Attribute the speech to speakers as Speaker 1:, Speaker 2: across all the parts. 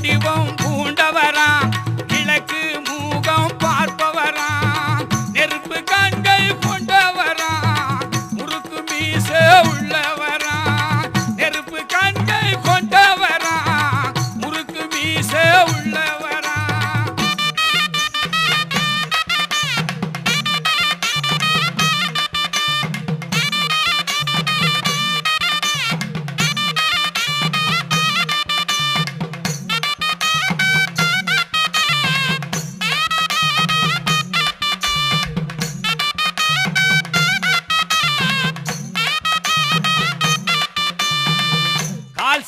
Speaker 1: வடிவம் பூண்டவரா கிழக்கு மூகம் பார்ப்பவரா நெருப்பு கண்கள் கொண்டவரா முறுக்கு மீச உள்ளவரா நெருப்பு கண்கள் கொண்டவரா முறுக்கு மீச உள்ளவரா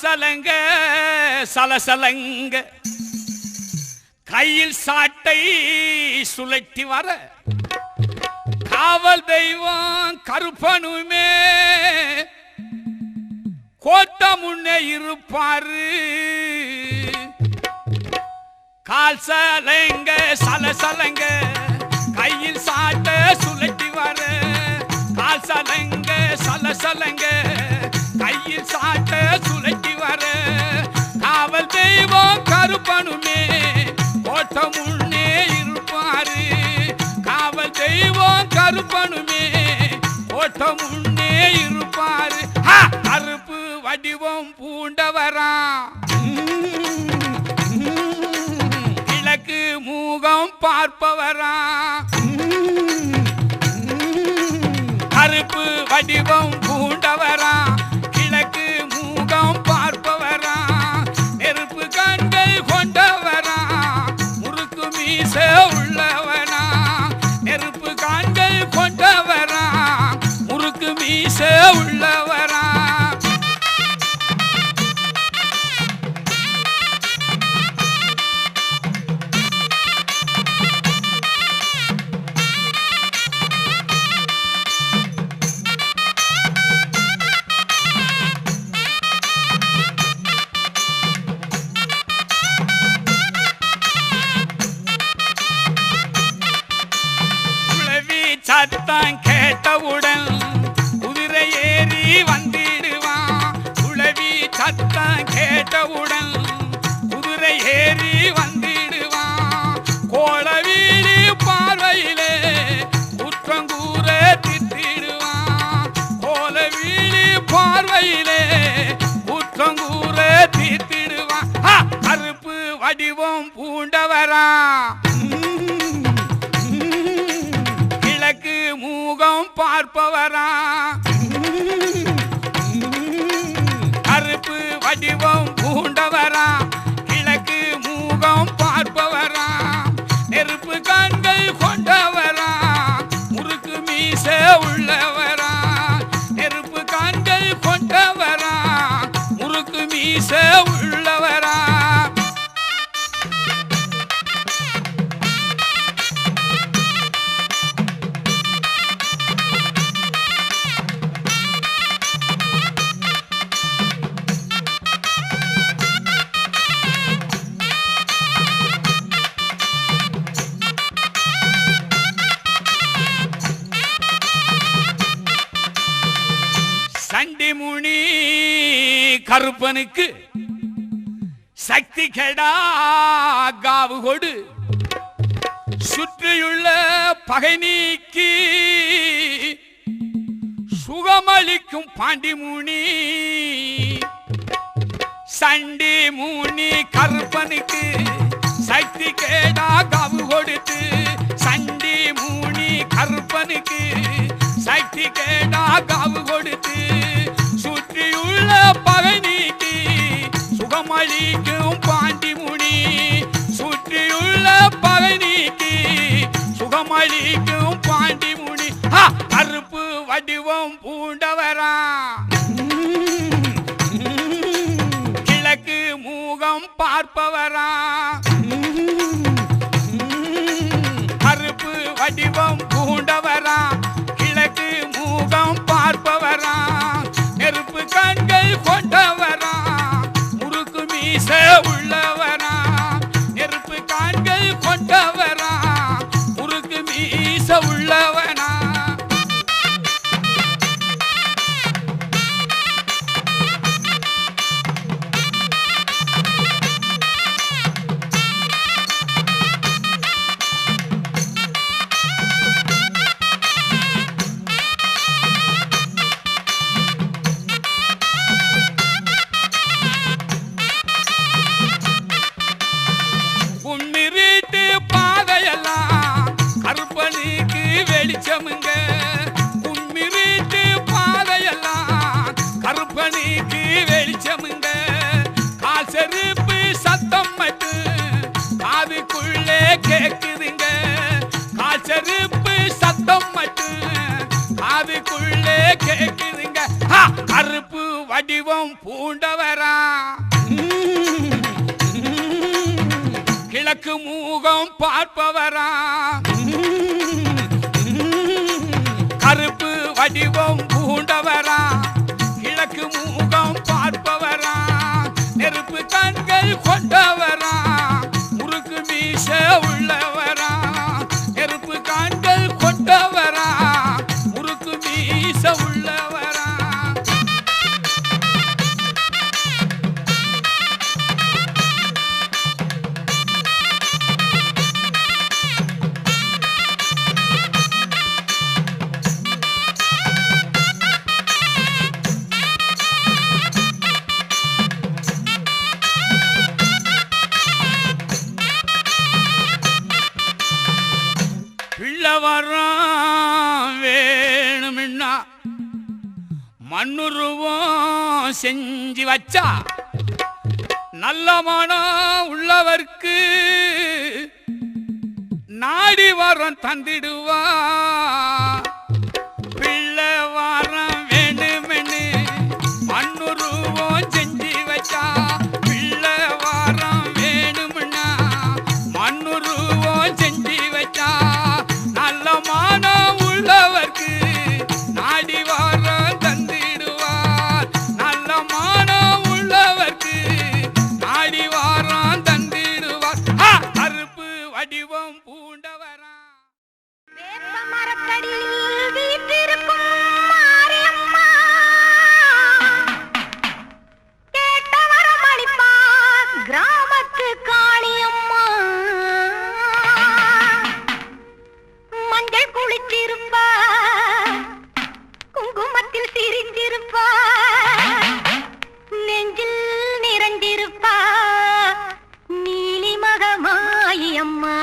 Speaker 1: சலங்க சலசலங்க கையில் சாட்டை சுழட்டி வர காவல் தெய்வம் கருப்பனுமே கோட்ட முன்னே இருப்பாரு கால் சலங்க சலசலங்க கையில் சாட்டை சுழட்டி வர கால் சலங்க சலசலங்க கையில் சாட்ட சுழட்டி வர காவல் தெய்வம் கருப்பனுமே கோட்ட முன்னே இருப்பாரு காவல் தெய்வம் கருப்பனுமே கோட்ட முன்னே இருப்பாரு கருப்பு வடிவம் பூண்டவரா கிழக்கு மூகம் பார்ப்பவரா கருப்பு வடிவம் பூண்டவரா கிழக்கு மூகம் பார்ப்பவரா நெருப்பு கண்கள் கொண்டவரா முறுக்கு மீச உள்ளவனா நெருப்பு கண்கள் கொண்டவரா முறுக்கு மீச உள்ளவரா சத்தம் கேட்டவுடன் குதிரை ஏறி வந்திடுவான் குளவி சத்தம் கேட்டவுடன் குதிரை ஏறி வந்திடுவான் கோளவீடு பார்வையிலே குற்றங்கூற திட்டிடுவான் கோளவீடு பார்வையிலே குற்றங்கூற திட்டிடுவான் கருப்பு வடிவம் பூண்டவரா கிழக்கு மூகம் பார்ப்பவரா கருப்பு வடிவம் பூண்டவரா கிழக்கு மூகம் பார்ப்பவரா நெருப்பு கண்கள் கொண்டவரா முறுக்கு மீச உள்ளவரா நெருப்பு கண்கள் கொண்டவரா முறுக்கு மீச உள்ளவரா சண்டி முனி கருப்பனுக்கு சக்தி கெடா காவு கொடு சுற்றியுள்ள பகை நீக்கி சுகமளிக்கும் பாண்டி முனி சண்டி முனி கருப்பனுக்கு சக்தி கேடா காவு கொடுத்து சண்டி முனி கருப்பனுக்கு சக்தி கேடா காவு கொடுத்து சுற்றியுள்ள பகை நீக்கி சுகமளிக்கும் பாண்டி முனி சுற்றியுள்ள பகை நீக்கி சுகமளிக்கும் பாண்டி முனி கருப்பு வடிவம் பூண்டவரா கிழக்கு மூகம் பார்ப்பவரா கருப்பு வடிவம் பூண்டவரா கிழக்கு மூகம் பார்ப்பவரா நெருப்பு கண்கள் கொண்டவரா முறுக்கு மீச உள்ளவரா நெருப்பு கண்கள் கொண்டவரா முறுக்கு மீச செருப்பு சத்தம் மட்டும் அதுக்குள்ளே கேக்குதுங்க. கருப்பு வடிவம் பூண்டவரா, கிழக்கு மூகம் பார்ப்பவரா, கருப்பு வடிவம் பூண்டவரா, கிழக்கு மூகம் பார்ப்பவரா, நெருப்பு கண்கள் கொண்டவரா, முறுக்கு மீச உள்ளவரா, நெருப்பு கண்கள் கொண்டவரா, முறுக்கு மீச உள்ளவரா. பிள்ளவரம் வேணும்னா மண்ணுருவம் செஞ்சு வச்சா நல்ல மனம் உள்ளவர்க்கு நாடி வரம் தந்திடுவா. பிள்ளவரம் வேண்டுமென்னு மண்ணுருவம் செஞ்சு வச்சா பிள்ளவரம் வேணும்னா மண்ணுருவம் செஞ்சு வச்சா நல்ல மனம் உள்ளவர்க்கு நாடி வரம் தந்திடுவார். நல்ல மனம் உள்ளவர்க்கு நாடி வரம் தந்திடுவார். கருப்பு வடிவம் பூண்டவரா.
Speaker 2: வேப்ப மரத்தடியில் வீற்றிருக்கும் மாரியம்மா கேட்ட வரம் அளிப்பார் கிராமத்து காளியம்மா. மஞ்சள் குளிச்சிருப்பா, குங்குமத்தில் சிரிச்சிருப்பா, நெஞ்சில் நிறைஞ்சிருப்பா நீலி மகமாயம்மா.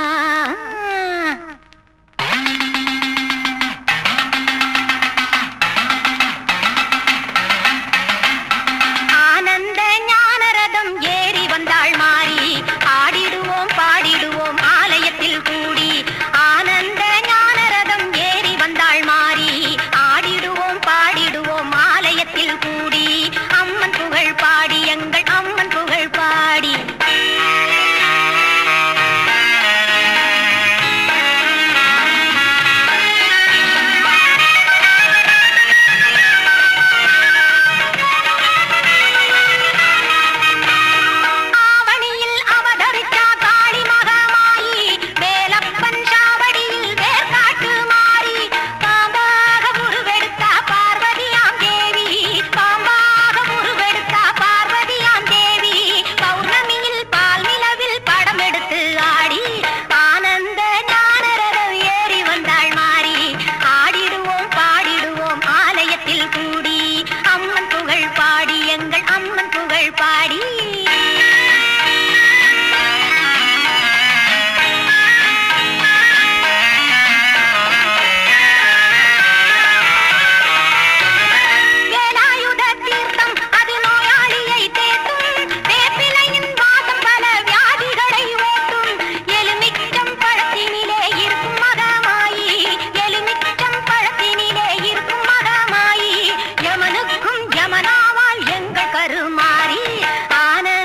Speaker 2: ஆனந்த ஞானரதம் ஏறி வந்தாள் மாறி, ஆடிடுவோம் பாடிடுவோம் ஆலயத்தில் கூடி. ஆனந்த ஞானரதம் ஏறி வந்தாள் மாறி, ஆடிடுவோம் பாடிடுவோம் ஆலயத்தில் கூடி. அம்மன் புகழ் பாடி எங்கள் அம்மன் புகழ் பாடி. ஆவணியில் அவதரிச்சா காளி மகமாயி, வேலப்பன் சாவடியில் வேர்காட்டு மாறி. பாம்பாக உருவெடுத்தா பார்வதியாம் தேவி, பாம்பாக உருவெடுத்தா பார்வதியாம் தேவி. பௌர்ணமியில் பால் நிலவில் படம் எடுத்து ஆடி, ஆனந்த ஞானரதம் ஏறி வந்தாள் மாறி. ஆடிடுவோம் பாடிடுவோம் ஆலயத்தில் கூடி. அம்மன் புகழ் பாடி எங்கள் அம்மன் புகழ் பாடி. வேலாயுத தீர்த்தம் அது நோயாளியை தேற்றும், வேப்பிலையின் வாசம் பல வியாதிகளை ஓட்டும். எலுமிச்சம் பழத்தினிலே இருக்கும் மகமாயி, எலுமிச்சம் பழத்தினிலே இருக்கும் மகமாயி. யமனுக்கும் யமனாவாள் எங்கள் கருமாரி. ஆனந்த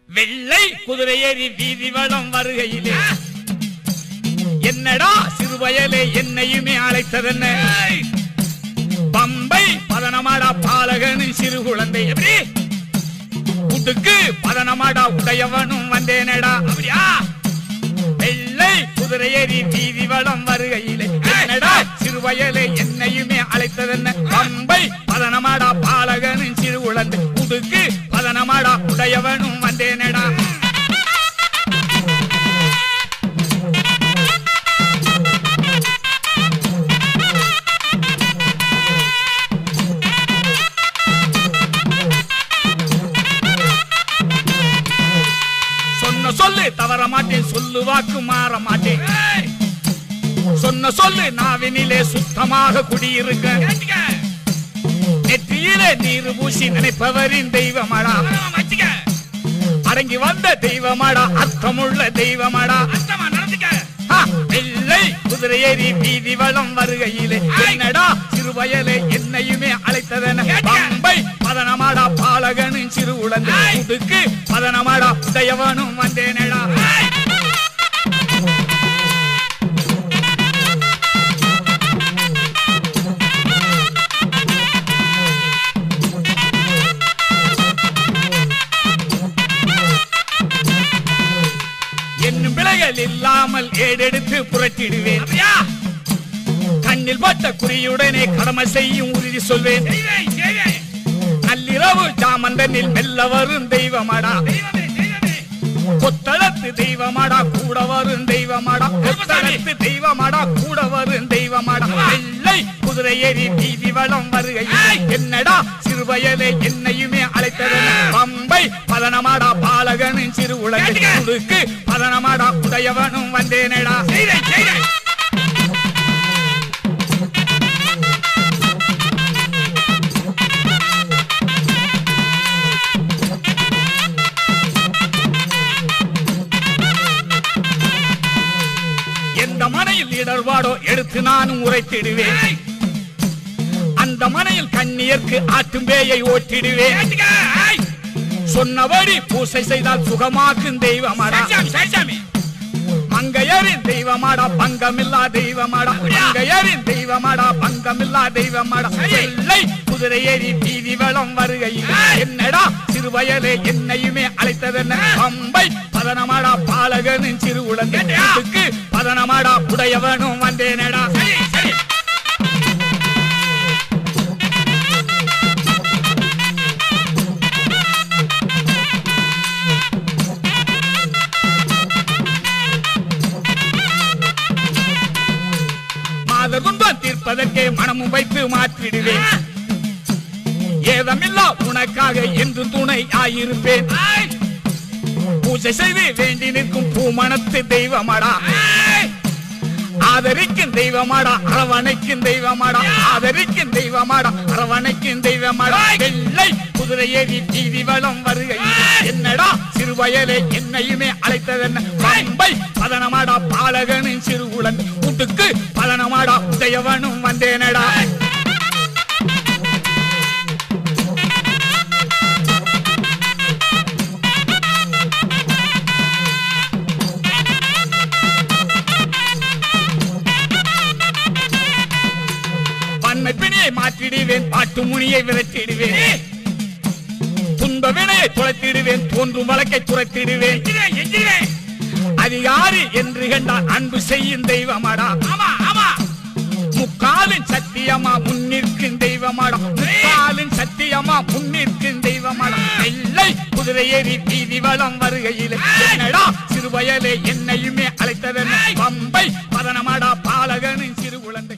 Speaker 1: வெள்ளை குதிரை ஏறி வீதி வளம் வருகையிலே என்னடா சிறுவயலே என்னையுமே அழைத்ததென்ன பம்பை பதனமாடா பாலகனு சிறு குழந்தை எப்படி உடுக்கு பதனமாடா உடையவனும் வந்தேனடா அப்படியா வெள்ளை குதிரை ஏறி வீதி வளம் வருகையிலே என்னடா சிறுவயலே என்னையுமே அழைத்ததென்ன பம்பை பதனமாடா பாலகனு சிறு குழந்தை உடுக்கு பதனமாடா உடையவனும் வந்தேனடா சொல்லு தவற மாட்டேன் சொல்லு வாக்கு மாற மாட்டேன் சொன்ன சொல்லு நாவினிலே சுத்தமாக குடியிருக்க நெற்றியிலே நீர் பூசி நினைப்பவரின் தெய்வமாடா அடங்கி வந்த தெய்வமாடா அர்த்தமுள்ள தெய்வமாடா வெள்ளை குதிரை ஏறி வீதி வளம் வருகையிலே என்னடா சிறுவயலே என்னையுமே அழைத்ததென பம்பை பதனமாடா பாலகனும் சிறு உழந்தை உடுக்கு பதனமாடா உடையவனும் வந்தேனடா என்னும் பிழைகள் இல்லாமல் ஏடெடுத்து புரட்டிடுவேன் கண்ணில் பட்ட குறியுடனே கடமை செய்யும் உறுதி சொல்வேன் நள்ளிரவு ஜாமந்தனில் மெல்ல வரும் தெய்வமாடா கொத்தளத்து தெய்வமாடா கூட வரும் தெய்வமாடா கொத்தளத்து தெய்வமாடா கூட வரும் தெய்வமாடா வெள்ளை குதிரை ஏறி வீதி வளம் வருகையில் என்னடா சிறுவயலே என்னையுமே அழைத்ததென பம்பை பதனமாடா பாலகனும் சிறு உலகை உடுக்கு பதனமாடா உடையவனும் வந்தேனடா எந்த மனையில் இடர்பாடோ எடுத்து நானும் உரைத்திடுவேன் அந்த மனையில் கண்ணியர்க்கு ஆட்டும் பேயை ஓட்டிடுவேன் சொன்னபடி பூசை செய்தால் சுகமாக்கும் தெய்வமாடா மங்கையரின் தெய்வமாடா பங்கமில்லா தெய்வமாடா மங்கையரின் தெய்வமாடா பங்கமில்லா தெய்வமாடா வெள்ளை குதிரை ஏறி வீதி வளம் வருகையில் என்னடா சிறுவயலே என்னையுமே அழைத்ததென்ன பம்பை பதனமாடா பாலகனும் சிறு உழந்தை பதனமாடா உடையவனும் வந்தேனடா பணமும் வைத்து மாற்றிடுவேன் ஏதமில்லா உனக்காக என்று துணை ஆயிருப்பேன் பூஜை செய்து வேண்டி நிற்கும் பூமணத்து தெய்வமடா ஆதரிக்கும் தெய்வமாடா அரவணைக்கும் தெய்வமாடா ஆதரிக்கும் தெய்வமாடா அரவணைக்கும் தெய்வமாடா வெள்ளை குதிரை ஏறி வீதி வளம் வருகை என்னடா சிறுவயலே என்னையுமே அழைத்ததென்ன பம்பை பதனமாடா பாலகனின் சிறுகுளன் வீட்டுக்கு பதனமாடா உதயவனும் வந்தேனடா பிணியை மாற்றிடுவேன் பாட்டு முனியை விரட்டிடுவேன் துன்ப வினையை துளைத்திடுவேன் தோன்றும் வழக்கை துரைத்திடுவேன் அதிகாரி என்று கண்டால் அன்பு செய்யும் தெய்வமாடா முக்காலின் சத்தியமா முன்னிற்கும் தெய்வமாடா முக்காலின் சத்தியமா முன்னிற்கும் தெய்வமாடா வெள்ளை குதிரை ஏறி வீதி வளம் வருகையில் என்னடா சிறுவயலே என்னையுமே அழைத்ததென்ன பம்பை பதனமாடா பாலகனின் சிறு குழந்தை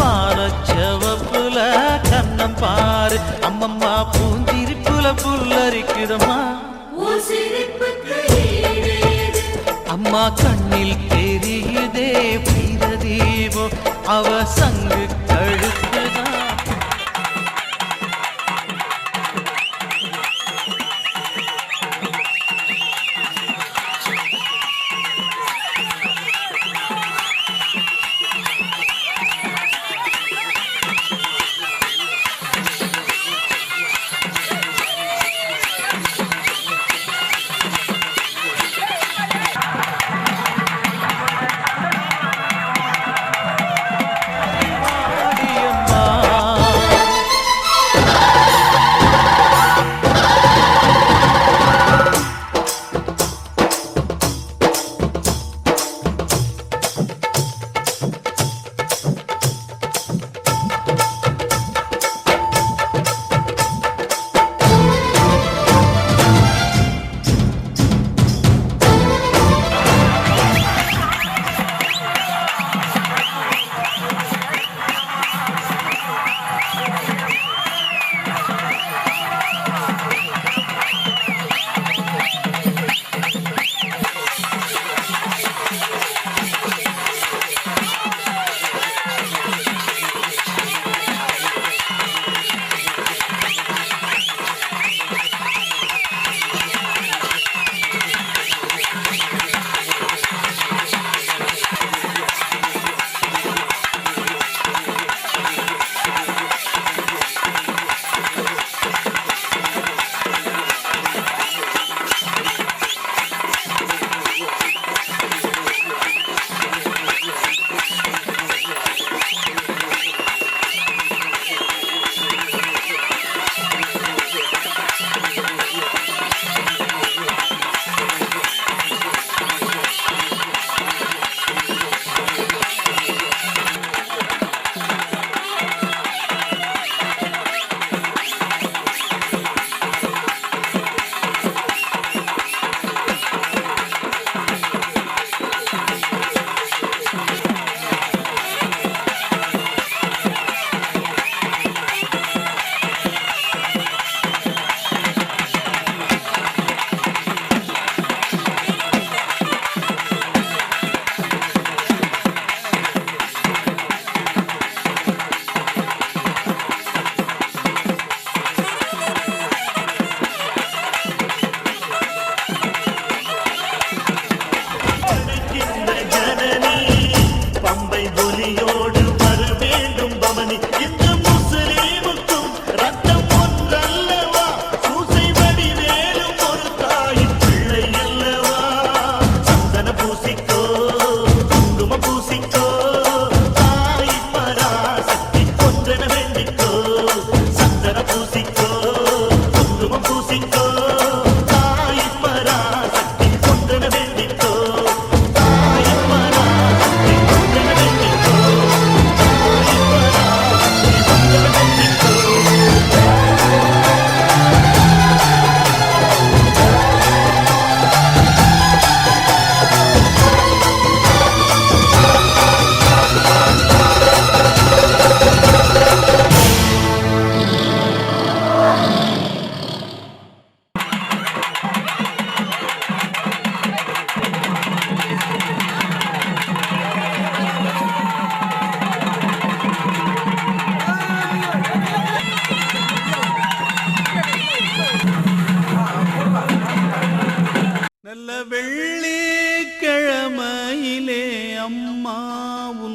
Speaker 3: வானச்சவப்புல கண்ணம் பாரு அம்மம்மா பூஞ்சிரிப்புல புல்லரிக்குதம்மா அம்மா கண்ணில் தெரியுதே வீரதீபோ அவ சங்கு கழுத்துதான்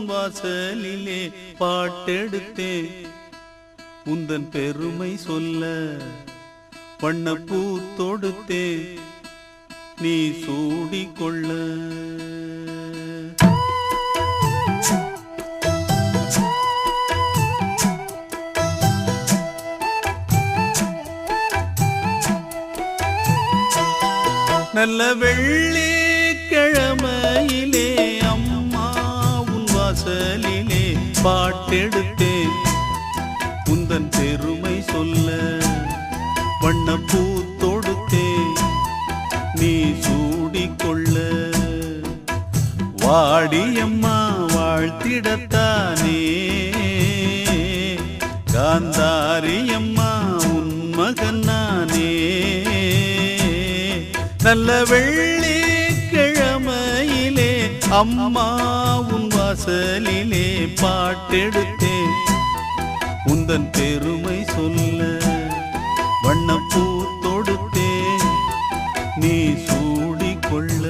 Speaker 4: வாசலிலே பாட்டெடுத்தேன் உந்தன் பெருமை சொல்ல வண்ணப்பூ தொடுத்தேன் நீ சூடிக்கொள்ள நல்ல வெள்ளிக்கிழமையிலே அம்மா உன் வாசலிலே பாட்டெடுத்தேன் உந்தன் பெருமை சொல்ல வண்ணப்பூ தொடுத்தேன் நீ சூடிக்கொள்ள வாடியம்மா வாழ்த்திடத்தானே காந்தாரியம்மா உன் மகன் நானே. நல்ல வெள்ளிக்கிழமையிலே அம்மா உன் வாசலிலே பாட்டெடுத்தேன். உந்தன் பெருமை சொல்ல வண்ணப்பூ தொடுத்தேன், நீ சூடிக்கொள்ள.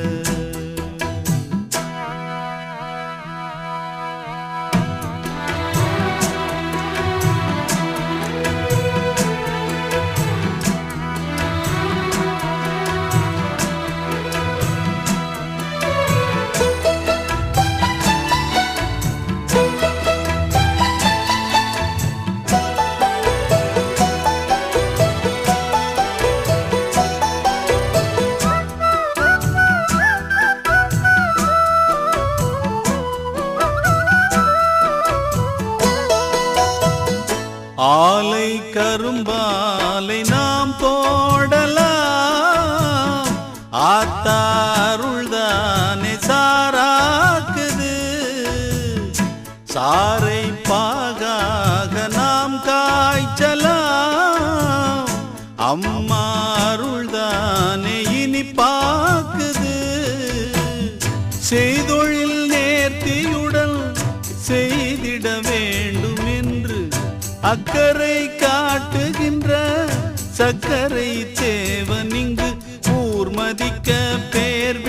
Speaker 4: ஆலை கரும்பாலை நாம் போடலாம், ஆத்தாருள்தானே சாராக்குது. சாரை பாகாக நாம் காய்ச்சலாம், அம்மா அருள்தானே இனிப்பாக்குது. செய்தொழில் நேர்த்தியுடன் செய்திட வேண்டும் என்று அக்கறை காட்டுகின்ற சக்கரை தேவன் இங்கு ஊர் மதிக்க பேர்